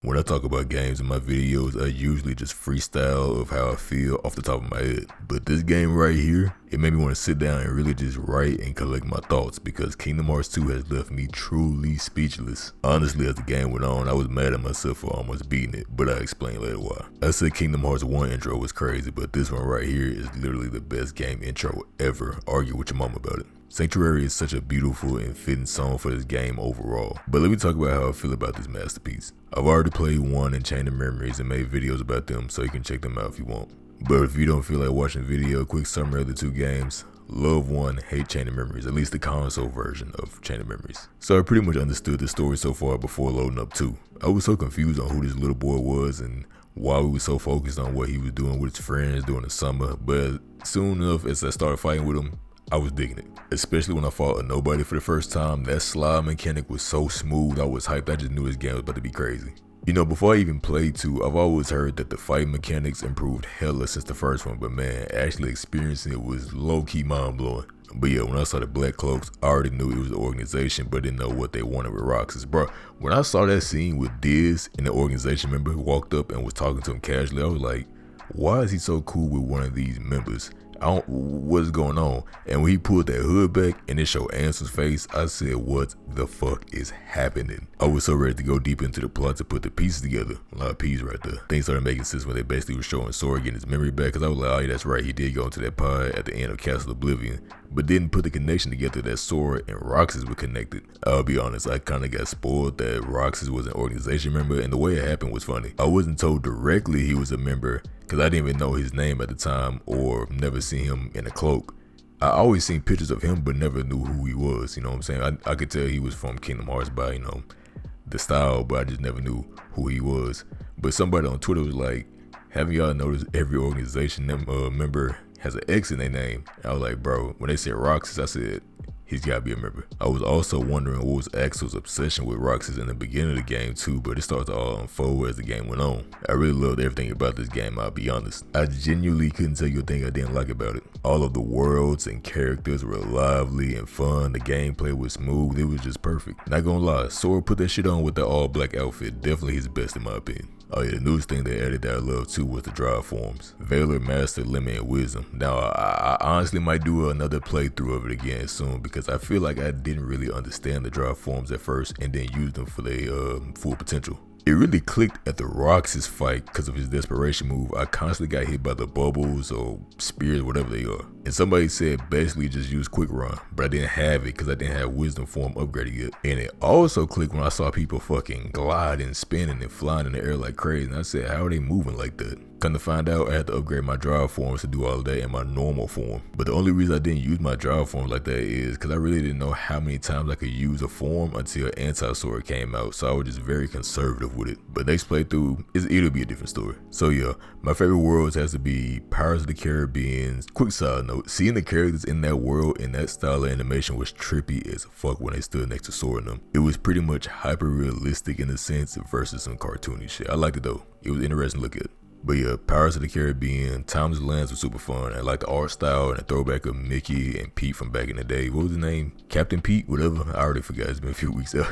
When I talk about games in my videos, I usually just freestyle of how I feel off the top of my head. But this game right here, it made me want to sit down and really just write and collect my thoughts because Kingdom Hearts 2 has left me truly speechless. Honestly, as the game went on, I was mad at myself for almost beating it, but I'll explain later why. I said Kingdom Hearts 1 intro was crazy, but this one right here is literally the best game intro ever. Argue with your mom about it. Sanctuary is such a beautiful and fitting song for this game overall. But let me talk about how I feel about this masterpiece. I've already played 1 and Chain of Memories and made videos about them, so you can check them out if you want. But if you don't feel like watching a video, quick summary of the 2 games. Love 1, hate Chain of Memories, at least the console version of Chain of Memories. So I pretty much understood the story so far before loading up 2. I was so confused on who this little boy was and why we were so focused on what he was doing with his friends during the summer, but soon enough as I started fighting with him, I was digging it. Especially when I fought a nobody for the first time. That slide mechanic was so smooth, I was hyped. I just knew this game was about to be crazy. You know, before I even played 2, I've always heard that the fight mechanics improved hella since the first one, but man, actually experiencing it was low-key mind-blowing. But yeah, when I saw the Black Cloaks, I already knew it was the organization, but didn't know what they wanted with Roxas. Bro, when I saw that scene with Diz and the organization member who walked up and was talking to him casually, I was like, why is he so cool with one of these members? What's going on? And when he pulled that hood back and it showed Ansom's face, I said, what the fuck is happening? I was so ready to go deep into the plot to put the pieces together. A lot of P's right there. Things started making sense when they basically were showing Sora getting his memory back, because I was like, oh yeah, that's right, he did go into that pod at the end of Castle Oblivion, but didn't put the connection together that Sora and Roxas were connected. I'll be honest, I kind of got spoiled that Roxas was an organization member, and the way it happened was funny. I wasn't told directly he was a member, because I didn't even know his name at the time or never seen him in a cloak. I always seen pictures of him but never knew who he was, you know what I'm saying? I could tell he was from Kingdom Hearts by, you know, the style, but I just never knew who he was. But somebody on Twitter was like, haven't y'all noticed every organization member has an X in their name? I was like, bro, when they said Roxas, I said, he's gotta be a member. I was also wondering what was Axel's obsession with Roxas in the beginning of the game too, but it started to all unfold as the game went on. I really loved everything about this game, I'll be honest. I genuinely couldn't tell you a thing I didn't like about it. All of the worlds and characters were lively and fun, the gameplay was smooth, it was just perfect. Not gonna lie, Sora put that shit on with the all black outfit, definitely his best in my opinion. Oh yeah, the newest thing they added that I love too was the drive forms. Valor, Master, Limit, and Wisdom. Now, I honestly might do another playthrough of it again soon because I feel like I didn't really understand the drive forms at first and then use them for their full potential. It really clicked at the Roxas fight because of his desperation move. I constantly got hit by the bubbles or spears, whatever they are. And somebody said basically just use quick run, but I didn't have it because I didn't have wisdom form upgraded yet. And it also clicked when I saw people fucking gliding, spinning, and flying in the air like crazy. And I said, how are they moving like that? Come to find out, I had to upgrade my drive forms to do all of that in my normal form. But the only reason I didn't use my drive forms like that is because I really didn't know how many times I could use a form until Anti-Sword came out. So I was just very conservative with it. But next playthrough, it'll be a different story. So yeah, my favorite worlds has to be Pirates of the Caribbean. Quick side note, seeing the characters in that world in that style of animation was trippy as fuck when they stood next to Sora and them. It was pretty much hyper realistic in a sense versus some cartoony shit. I liked it though. It was interesting to look at. But yeah, Pirates of the Caribbean, Timeless Lands was super fun. I like the art style and the throwback of Mickey and Pete from back in the day. What was his name? Captain Pete? Whatever. I already forgot. It's been a few weeks out.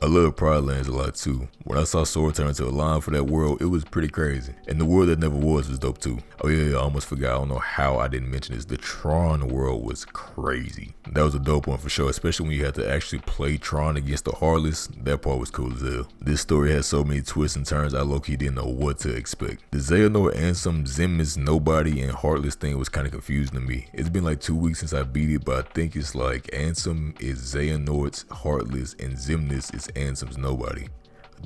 I love Pride Lands a lot too. When I saw Sora turn into a lion for that world, it was pretty crazy. And the world that never was dope too. Oh yeah, I almost forgot. I don't know how I didn't mention this. The Tron world was crazy. That was a dope one for sure, especially when you had to actually play Tron against the Heartless. That part was cool as hell. This story has so many twists and turns, I low-key didn't know what to expect. The Xehanort, Ansem, Xemnas, Nobody, and Heartless thing was kind of confusing to me. It's been like 2 weeks since I beat it, but I think it's like Ansem is Xehanort's Heartless and Xemnas is Ansem's Nobody.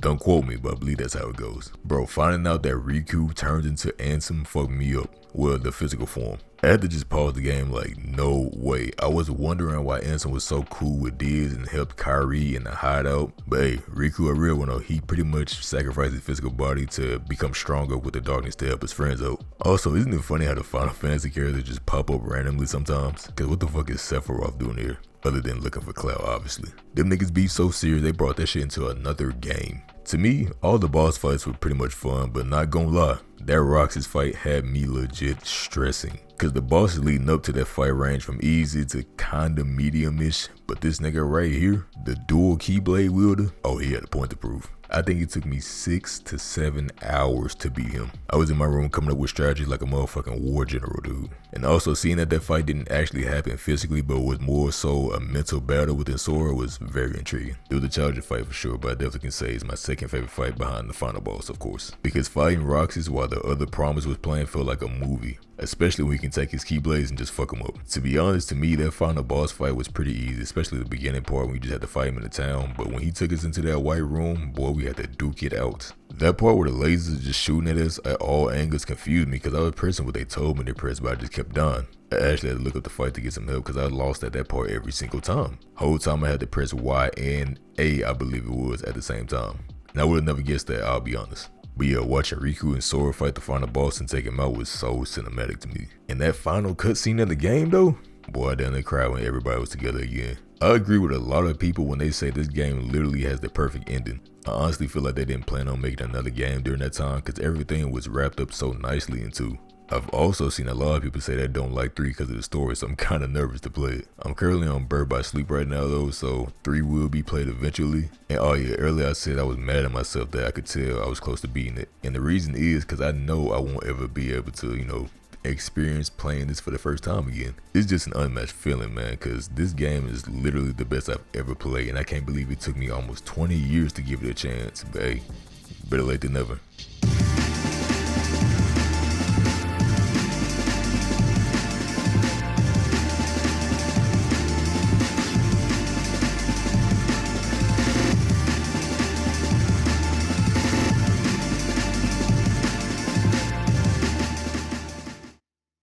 Don't quote me, but I believe that's how it goes. Bro, finding out that Riku turned into Ansem fucked me up. Well, the physical form. I had to just pause the game like, no way. I was wondering why Ansem was so cool with Diz and helped Kairi in the hideout. But hey, Riku a real one though. He pretty much sacrificed his physical body to become stronger with the darkness to help his friends out. Also, isn't it funny how the Final Fantasy characters just pop up randomly sometimes? Cause what the fuck is Sephiroth doing here? Other than looking for clout, obviously. Them niggas be so serious, they brought that shit into another game. To me, all the boss fights were pretty much fun, but not gonna lie, that Roxas fight had me legit stressing. Cause the bosses leading up to that fight range from easy to kinda medium-ish, but this nigga right here, the dual keyblade wielder, oh he had a point to prove. I think it took me 6 to 7 hours to beat him. I was in my room coming up with strategies like a motherfucking war general, dude. And also seeing that fight didn't actually happen physically, but was more so a mental battle within Sora was very intriguing. It was a challenging fight for sure, but I definitely can say it's my second favorite fight behind the final boss, of course. Because fighting Roxas while the other Promise was playing felt like a movie. Especially when he can take his Keyblades and just fuck him up. To be honest, to me, that final boss fight was pretty easy, especially the beginning part when we just had to fight him in the town. But when he took us into that white room, boy, we had to duke it out. That part where the lasers just shooting at us at all angles confused me because I was pressing what they told me to press, but I just kept dying. I actually had to look up the fight to get some help because I lost at that part every single time. Whole time I had to press Y and A, I believe it was, at the same time. And I would have never guessed that, I'll be honest. But yeah, watching Riku and Sora fight the final boss and take him out was so cinematic to me. And that final cutscene of the game though, boy, I down there cried when everybody was together again. I agree with a lot of people when they say this game literally has the perfect ending. I honestly feel like they didn't plan on making another game during that time because everything was wrapped up so nicely in 2. I've also seen a lot of people say they don't like 3 because of the story, so I'm kind of nervous to play it. I'm currently on Bird by Sleep right now though, so 3 will be played eventually. And oh yeah, earlier I said I was mad at myself that I could tell I was close to beating it. And the reason is because I know I won't ever be able to, experience playing this for the first time again. It's just an unmatched feeling, man, because this game is literally the best I've ever played. And I can't believe it took me almost 20 years to give it a chance. But hey, better late than never.